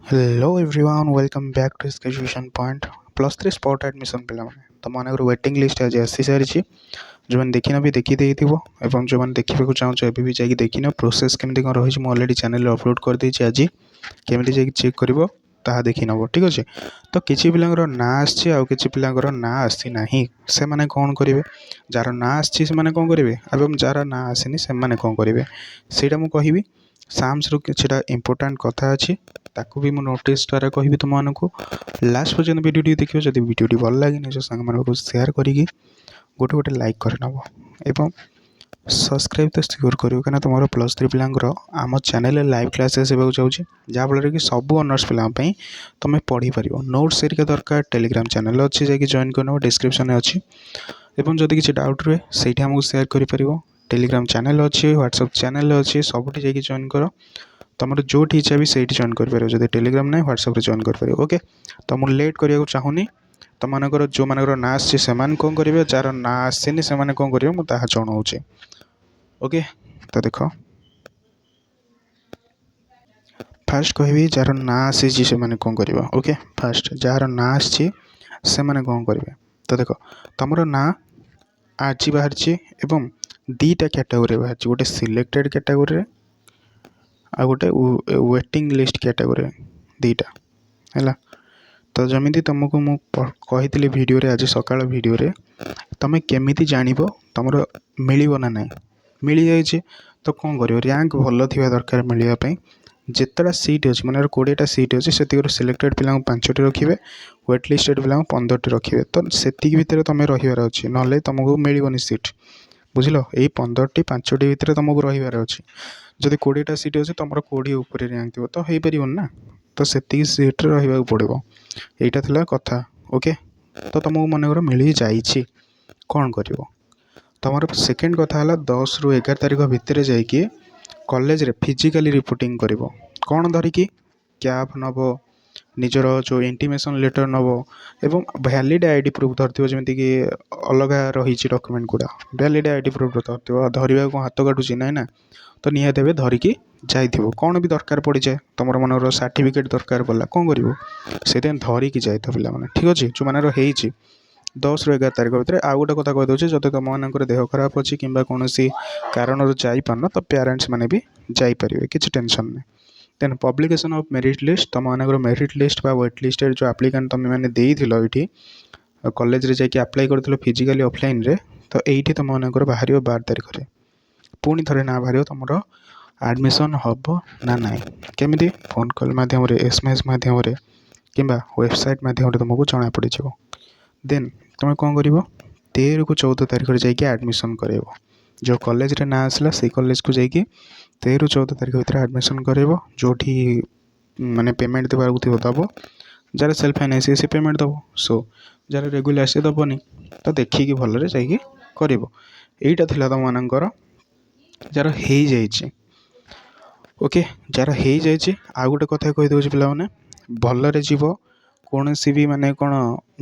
Hello everyone welcome back to education point plus three spot admission पे तुम मानक waiting list आज आसी सारी जो मैंने देखी भी देखी और जो मैंने देखा चाहो एवं भी जाकि देखने प्रोसेस केमती कौन रही है अलरेडी चैनल अपलोड कर देती आज केमी जा चेक कर ताहा देखी नब ठीक अच्छे। तो किसी पिलांर ना आसी आउ कि पिलांर ना आसी ना से मैंने कौन करेंगे जार ना आसी से कौन करेंगे और जार ना आसनी से कौन करेंगे ସେଇଟା ମୁଁ କହିବି। साम्स किछिटा इंपोर्टाट कथा अच्छी ताकू भी मुझे नोटिस द्वारा कहि तुमको लास्ट पर्यटन भिडियो देखिए जब भिडियो भल लगे निज सांग सेयार करी गोटे गोटे लाइक करनब एवं सब्सक्राइब तो सियोर करियो कहीं तुम प्लस थ्री पिलांर आम चैनल लाइव क्लासेस होगा जाऊँगी जहाँफल कि सब ऑनर्स पिलांई तुम पढ़ी पार नोट्स एरिका दरकार टेलीग्राम चैनल अच्छी जाकि जॉइन करनब डिस्क्रिप्शन अच्छी एवं जदि किसी डाउट रुए से आमको सेयार कर टेलीग्राम चैनल अच्छी व्हाट्सएप चैनल अच्छी सबुठी जाकि जॉइन कर तुम जो इच्छा भी से जॉइन कर जब टेलीग्राम ना व्हाट्सएप जॉइन कर ओके। तो मुझे लेट करने चाहूनी तुम मानकर जो मानकर ना आसी से कौन करेंगे जार ना आसेनि से कौन करेंगे मुझे जनाऊे ओके। तो देख फास्ट कहि जार ना आसी से कौन कर ओके फास्ट जार ना आसी से कौन करेंगे। तो देख तुम ना आज बाहर एवं दीटा कैटेगोरी बाहर गोटे सिलेक्टेड कैटेगोरी आ गोटे वेटिंग लिस्ट कैटेगोरी दीटा है। तो जमी तुमको मुझे वीडियो रे आज सकाळ वीडियो रे तुम केमिति जानिबो तुमरो मिलिबो ना नहीं मिल जाइए। तो कौन कर रैंक भल थी दरकार मिलवाई जितेटा सीट अच्छी मैंने 20टा सीट अच्छी से सिलेक्टेड पिला 5टी रखिए वेट लिस्टेड पिला 15टी रखिए। तो से भितर तुम रही अच्छी ना तुमको मिलनी सीट बुझल यही 15टी 5टी भितर तुमको रही अच्छी जदि 20टा सीट अच्छी तुम 20 उपर रैंक थी तो हो पार ना। तो से सीट्रे रहा पड़ो यहीटा थी कथा ओके। तो तुमको मनकर मिल जाइए कौन कर तुम सेकेंड कथा है 10 ରୁ 11 तारीख भितर जाकि कॉलेज रे फिजिकली रिपोर्टिंग कर कौन धरिकी कैप नब निजर जो इंटीमेशन लेटर नब एवं वैलिड आईडी प्रूफ धरती जमीक अलग रही डॉक्यूमेंट गुड़ा वैलिड आईडी प्रूफ धरती धरवा को हाथ काटुची ना ना। तो निहत एवं धरिकी जाइथिबो कौन भी दरकार पड़ जाए तुम मन सर्टिफिकेट दरकार पड़ा कौन कर धरिकी जाए पे ठीक अच्छे जो मान 10 ରୁ 11 तारीख भितर आउ गोटे कथा कहीदे जब तुम मानकर देह खराब अच्छी कि कौन कारण जापार तो पेरेंट्स मैंने भी जापर किसी टेंशन नहीं। Then publication of merit list तुम मानकर मेरिट लिस्ट बा वेट लिस्ट जो आप्लिकेंट तुम मैंने देती कॉलेज रे जाकि अप्लाई कर फिजिकली ऑफलाइन रे तो ये तुम मानकर बाहर 12 तारीख में पुणी थे ना बाहर तुम एडमिशन हम ना ना केमी फोन कॉल मध्यम एसएमएस मध्यम कि वेबसाइट मध्यम तुमको जना पड़ जाए। देन तुम कौन कर 13 ରୁ 14 तारीख में जाकि एडमिशन कर जो कॉलेज रे ना आसला से कॉलेज को जाकि 13 ରୁ 14 तारीख भितर एडमिशन कर जो माने पेमेंट देवार थी दब जार सेल्फ फाइनेंस से पेमेंट दब सो जार रेगुलर से दबनी तो देखिए भलरे जाकि कर यहीटा थी तुम मानकर जार हो जाइए ओके जार हो जाइए। आउ गोटे कथा कहीदे पे भलरे जीव कौन सी भी माने कौन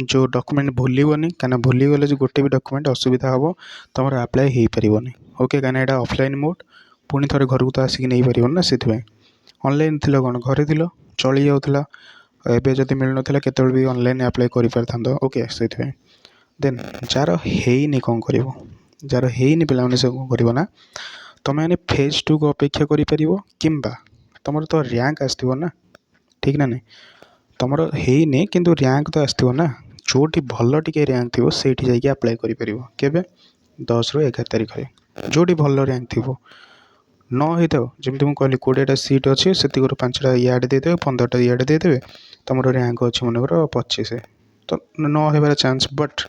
जो डॉक्यूमेंट भूलनी कहीं भूलीगले जो गोटे भी डॉक्यूमेंट असुविधा हम तुम आप्लाय हो पारनि ओके कहीं यहाँ ऑफलाइन मोड पुणी थे घर को तो आसिक नहीं पार ना से ऑनलाइन थी कौन घरे थी चली जाऊला एवं जब मिल ना केत भी ऑनलाइन आप्लाय कर पार ओके से देन जार होनी कौन कर जार होनी पे से कौन कर ना तुम मैंने फेज 2 को अपेक्षा कर तुम तो रैंक आसो ना ठीक ना नहीं तुम होनी कि रैंक तो आसो ना जो भल टे रैंक थी से जाकि आप्लाय कर 10 ରୁ 11 तारीख में जो भल रैंक थी न होता जमी मुझे कहली 20टा सीट अच्छे से 5टा इड देदेवे 15टा इड देदेवे तुम रैंक अच्छे मनकर 25 तो न होबार चान्स बट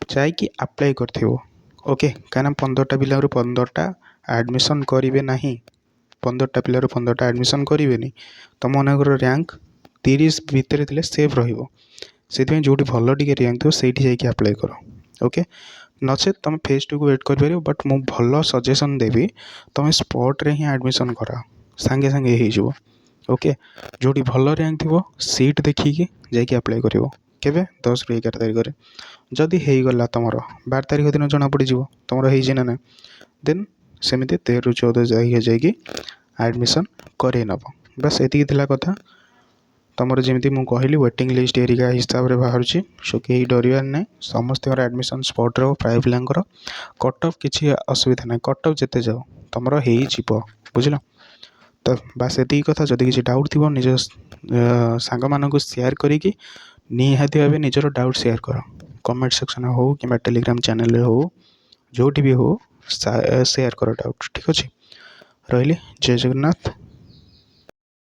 जाकि आप्लाय कर ओके कहीं 15टा पिला 15टा एडमिशन करेंगे ना 15टा पिला 15टा एडमिशन करेंगे तो मनकर रैंक 30 भितर थे सेफ रही जो भल टे रैंक थो से आप्लाय कर ओके नचे तुम फेज 2 को वेट कर बट मु भल सजेसन देवी तुम स्पॉट रे ही एडमिशन कर सांगे सांगे हो ओके जो भल रैंक थी सीट देखिकी जाकि आप्लाय कर केवे 10 ରୁ 11 तारीख में जदि होगला तुम 12 तारीख दिन जना पड़ तुम हो ना देन सेमती 13 ରୁ 14 जाकि एडमिशन कर नब बस ये कथा तुमर जमी मुझे कहली वेटिंग लिस्ट एरिका हिसाब से बाहर सो कहीं डर ना समस्त एडमिशन स्पॉट रो प्राय पिलांकर कट ऑफ किसी असुविधा ना कट ऑफ जिते जाओ तुम हो बुझल तो बास ये कथा जदि किसी डाउट थी निज सांग मान सेयार करी निहाती भाव निजर डाउट सेयार कर कमेंट सेक्शन हो कि टेलीग्राम चैनल हो जो भी हो सेयार कर डाउट ठीक अच्छे रही जय जगन्नाथ।